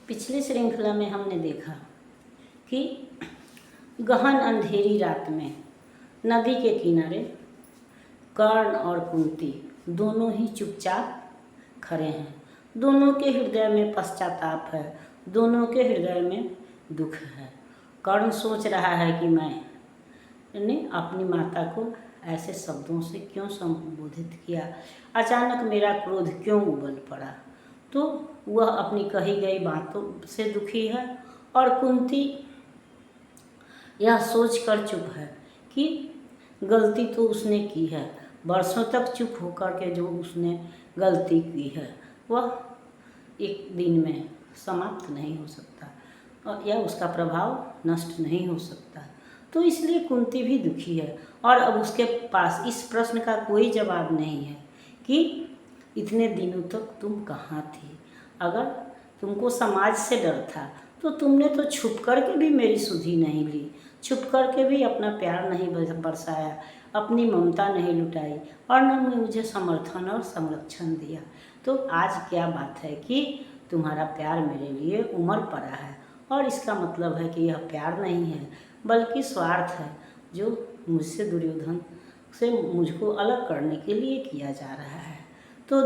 पिछली श्रृंखला में हमने देखा कि गहन अंधेरी रात में नदी के किनारे कर्ण और कुंती दोनों ही चुपचाप खड़े हैं। दोनों के हृदय में पश्चाताप है, दोनों के हृदय में दुख है। कर्ण सोच रहा है कि मैंने अपनी माता को ऐसे शब्दों से क्यों संबोधित किया, अचानक मेरा क्रोध क्यों उबल पड़ा। तो वह अपनी कही गई बातों से दुखी है और कुंती यह सोचकर चुप है कि गलती तो उसने की है। वर्षों तक चुप होकर के जो उसने गलती की है वह एक दिन में समाप्त नहीं हो सकता और या उसका प्रभाव नष्ट नहीं हो सकता। तो इसलिए कुंती भी दुखी है और अब उसके पास इस प्रश्न का कोई जवाब नहीं है कि इतने दिनों तक तुम कहाँ थी। अगर तुमको समाज से डर था तो तुमने तो छुप कर के भी मेरी सुधि नहीं ली, छुप कर के भी अपना प्यार नहीं बरसाया, अपनी ममता नहीं लुटाई और न मुझे समर्थन और संरक्षण दिया। तो आज क्या बात है कि तुम्हारा प्यार मेरे लिए उमड़ पड़ा है और इसका मतलब है कि यह प्यार नहीं है बल्कि स्वार्थ है जो मुझसे दुर्योधन से मुझको अलग करने के लिए किया जा रहा है। तो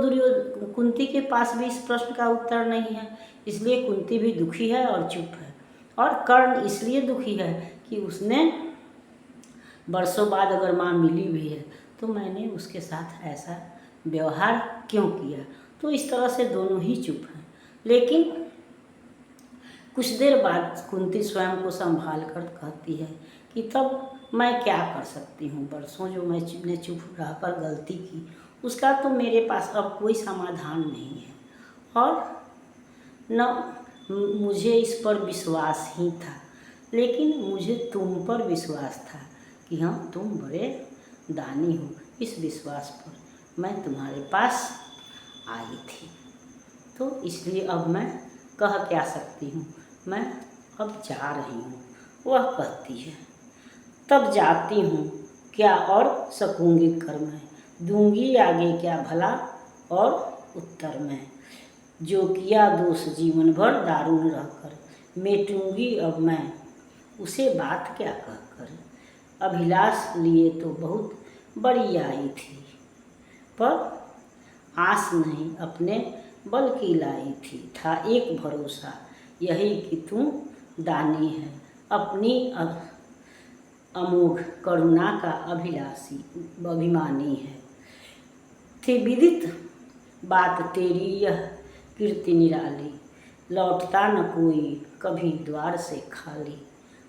कुंती के पास भी इस प्रश्न का उत्तर नहीं है, इसलिए कुंती भी दुखी है और चुप है। और कर्ण इसलिए दुखी है कि उसने वर्षों बाद अगर माँ मिली भी है तो मैंने उसके साथ ऐसा व्यवहार क्यों किया। तो इस तरह से दोनों ही चुप हैं। लेकिन कुछ देर बाद कुंती स्वयं को संभाल कर कहती है कि तब मैं क्या कर सकती हूँ। वर्षों जो मैंने चुप रहकर गलती की उसका तो मेरे पास अब कोई समाधान नहीं है और न मुझे इस पर विश्वास ही था, लेकिन मुझे तुम पर विश्वास था कि हाँ तुम बड़े दानी हो। इस विश्वास पर मैं तुम्हारे पास आई थी। तो इसलिए अब मैं कह क्या सकती हूँ, मैं अब जा रही हूँ। वह कहती है तब जाती हूँ क्या और सकूँगी कर मैं, दूंगी आगे क्या भला और उत्तर में, जो किया दोष जीवन भर दारुण रहकर, मेटूंगी अब मैं उसे बात क्या कहकर। अभिलाष लिए तो बहुत बड़ी आई थी पर आस नहीं अपने बल की लाई थी। था एक भरोसा यही कि तू दानी है, अपनी अमोघ करुणा का अभिमानी है। थी विदित बात तेरी यह कीर्ति निराली, लौटता न कोई कभी द्वार से खाली,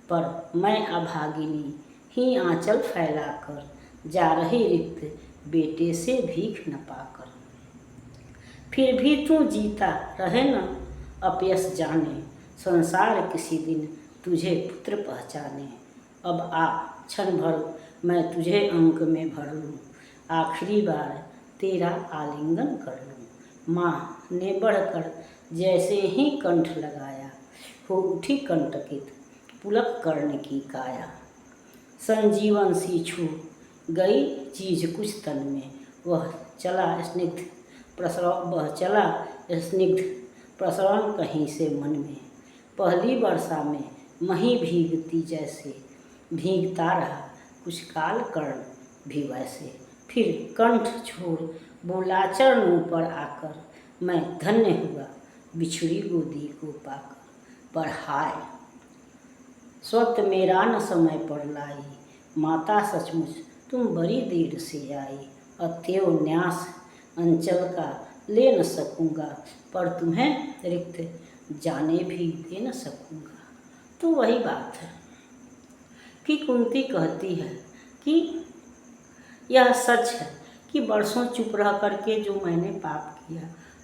पर मैं अभागिनी ही आंचल फैलाकर, जा रही रिक्त बेटे से भीख न पाकर। फिर भी तू जीता रहे न अपयस जाने, संसार किसी दिन तुझे पुत्र पहचाने। अब आ क्षण भर मैं तुझे अंक में भर लूँ, आखिरी बार तेरा आलिंगन कर लूँ। माँ ने बढ़कर जैसे ही कंठ लगाया, हो उठी कंटकित पुलक कर्ण की काया। संजीवन सी छू गई चीज कुछ तन में, वह चला स्निग्ध प्रसरण कहीं से मन में। पहली वर्षा में मही भीगती जैसे, भीगता रहा कुछ काल कर्ण भी वैसे। फिर कंठ छोड़ बोला चरणों पर आकर, मैं धन्य हुआ बिछड़ी गोदी को पाकर। पर हाय स्वत मेरा न समय पर लाई, माता सचमुच तुम बड़ी देर से आई। अतएव न्यास अंचल का ले न सकूँगा, पर तुम्हें रिक्त जाने भी दे न सकूँगा। तो वही बात है कि कुंती कहती है कि यह सच है कि वर्षों चुप रह करके जो मैंने पाप किया,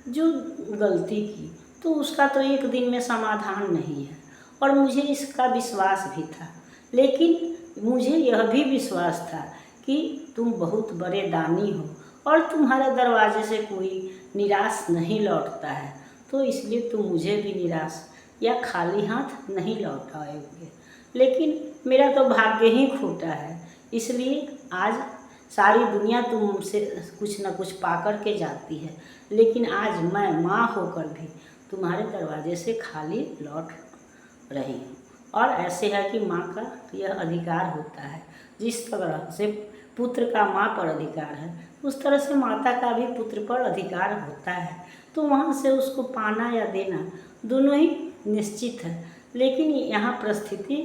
जो गलती की, तो उसका तो एक दिन में समाधान नहीं है और मुझे इसका विश्वास भी था। लेकिन मुझे यह भी विश्वास था कि तुम बहुत बड़े दानी हो और तुम्हारे दरवाजे से कोई निराश नहीं लौटता है, तो इसलिए तुम मुझे भी निराश या खाली हाथ नहीं लौटाओगे। लेकिन मेरा तो भाग्य ही खोटा है, इसलिए आज सारी दुनिया तुमसे कुछ न कुछ पा कर के जाती है, लेकिन आज मैं माँ होकर भी तुम्हारे दरवाजे से खाली लौट रही हूँ। और ऐसे है कि माँ का यह अधिकार होता है, जिस तरह से पुत्र का माँ पर अधिकार है उस तरह से माता का भी पुत्र पर अधिकार होता है। तो वहाँ से उसको पाना या देना दोनों ही निश्चित है, लेकिन यहाँ परिस्थिति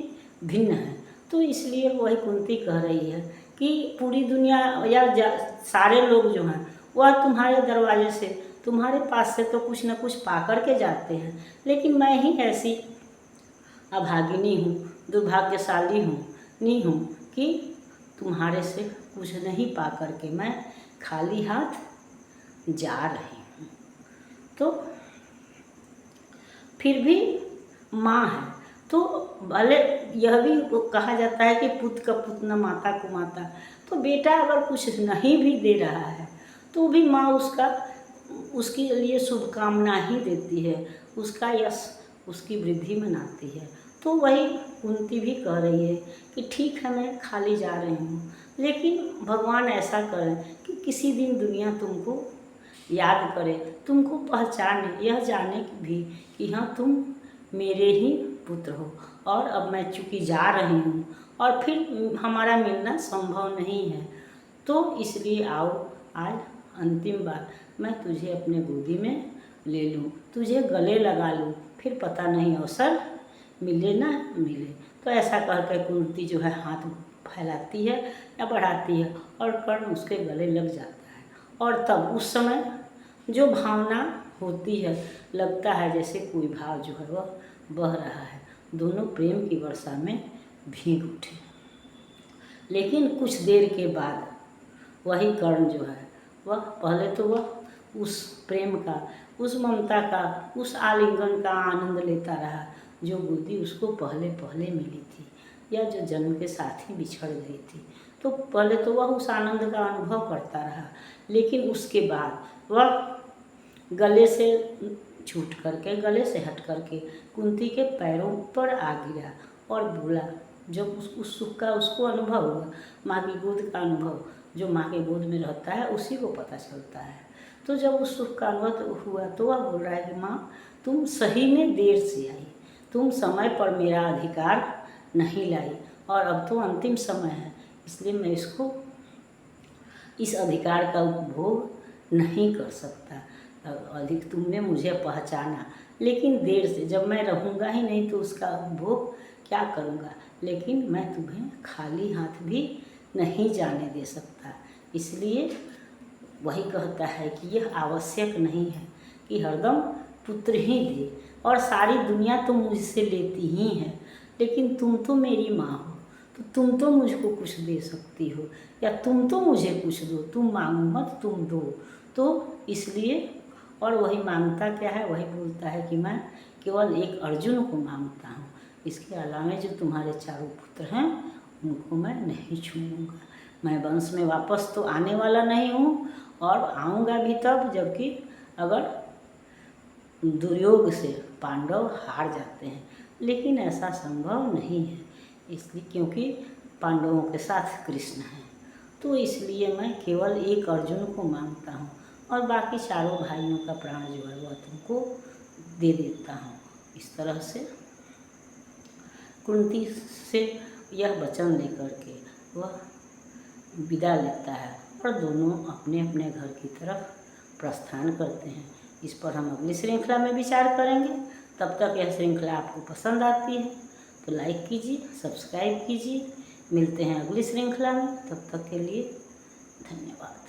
भिन्न है। तो इसलिए वही कुंती कह रही है कि पूरी दुनिया या सारे लोग जो हैं वह तुम्हारे दरवाजे से, तुम्हारे पास से तो कुछ न कुछ पा कर के जाते हैं, लेकिन मैं ही ऐसी अभागिनी हूँ, दुर्भाग्यशाली हूँ नहीं हूँ कि तुम्हारे से कुछ नहीं पा कर के मैं खाली हाथ जा रही हूँ। तो फिर भी माँ है, तो भले यह भी कहा जाता है कि पुत्र का पुत्र न माता को माता। तो बेटा अगर कुछ नहीं भी दे रहा है तो भी माँ उसके लिए शुभकामना ही देती है, उसका यश, उसकी वृद्धि मनाती है। तो वही कुंती भी कह रही है कि ठीक है मैं खाली जा रही हूँ, लेकिन भगवान ऐसा करें कि किसी दिन दुनिया तुमको याद करे, तुमको पहचाने, यह जाने भी कि हाँ तुम मेरे ही पुत्र हो। और अब मैं चूँकि जा रही हूँ और फिर हमारा मिलना संभव नहीं है, तो इसलिए आओ आज अंतिम बार मैं तुझे अपने गोदी में ले लूँ, तुझे गले लगा लूँ, फिर पता नहीं अवसर मिले ना मिले। तो ऐसा कहकर कुंती जो है हाथ फैलाती है या बढ़ाती है और कर्ण उसके गले लग जाता है। और तब उस समय जो भावना होती है, लगता है जैसे कोई भाव जो है वह बह रहा है, दोनों प्रेम की वर्षा में भीग उठे। लेकिन कुछ देर के बाद वही कर्ण जो है वह पहले तो वह उस प्रेम का, उस ममता का, उस आलिंगन का आनंद लेता रहा जो गोदी उसको पहले पहले मिली थी या जो जन्म के साथ ही बिछड़ गई थी। तो पहले तो वह उस आनंद का अनुभव करता रहा, लेकिन उसके बाद वह गले से छूट करके, गले से हट करके कुंती के पैरों पर आ गिरा और बोला। जब उस सुख का उसको अनुभव हुआ, माँ की गोद का अनुभव, जो माँ के गोद में रहता है उसी को पता चलता है। तो जब उस सुख का अनुभव हुआ तो वह बोल रहा है कि माँ तुम सही में देर से आई, तुम समय पर मेरा अधिकार नहीं लाई, और अब तो अंतिम समय है, इसलिए मैं इस अधिकार का उपभोग नहीं कर सकता। अधिक तुमने मुझे पहचाना, लेकिन देर से, जब मैं रहूँगा ही नहीं तो उसका उपभोग क्या करूँगा। लेकिन मैं तुम्हें खाली हाथ भी नहीं जाने दे सकता, इसलिए वही कहता है कि यह आवश्यक नहीं है कि हरदम पुत्र ही दे, और सारी दुनिया तो मुझसे लेती ही है, लेकिन तुम तो मेरी माँ हो, तो तुम तो मुझको कुछ दे सकती हो, या तुम तो मुझे कुछ दो, तुम मांगो मत तुम दो। तो इसलिए, और वही मांगता क्या है, वही बोलता है कि मैं केवल एक अर्जुन को मांगता हूँ, इसके अलावा जो तुम्हारे चारों पुत्र हैं उनको मैं नहीं छूऊंगा। मैं वंश में वापस तो आने वाला नहीं हूँ, और आऊँगा भी तब जबकि अगर दुर्योग से पांडव हार जाते हैं, लेकिन ऐसा संभव नहीं है, इसलिए क्योंकि पांडवों के साथ कृष्ण हैं। तो इसलिए मैं केवल एक अर्जुन को मांगता हूँ, और बाकी चारों भाइयों का प्राण जो है वह तुमको दे देता हूँ। इस तरह से कुंती से यह वचन लेकर के वह विदा लेता है, और दोनों अपने अपने घर की तरफ प्रस्थान करते हैं। इस पर हम अगली श्रृंखला में विचार करेंगे। तब तक यह श्रृंखला आपको पसंद आती है तो लाइक कीजिए, सब्सक्राइब कीजिए। मिलते हैं अगली श्रृंखला में, तब तक के लिए धन्यवाद।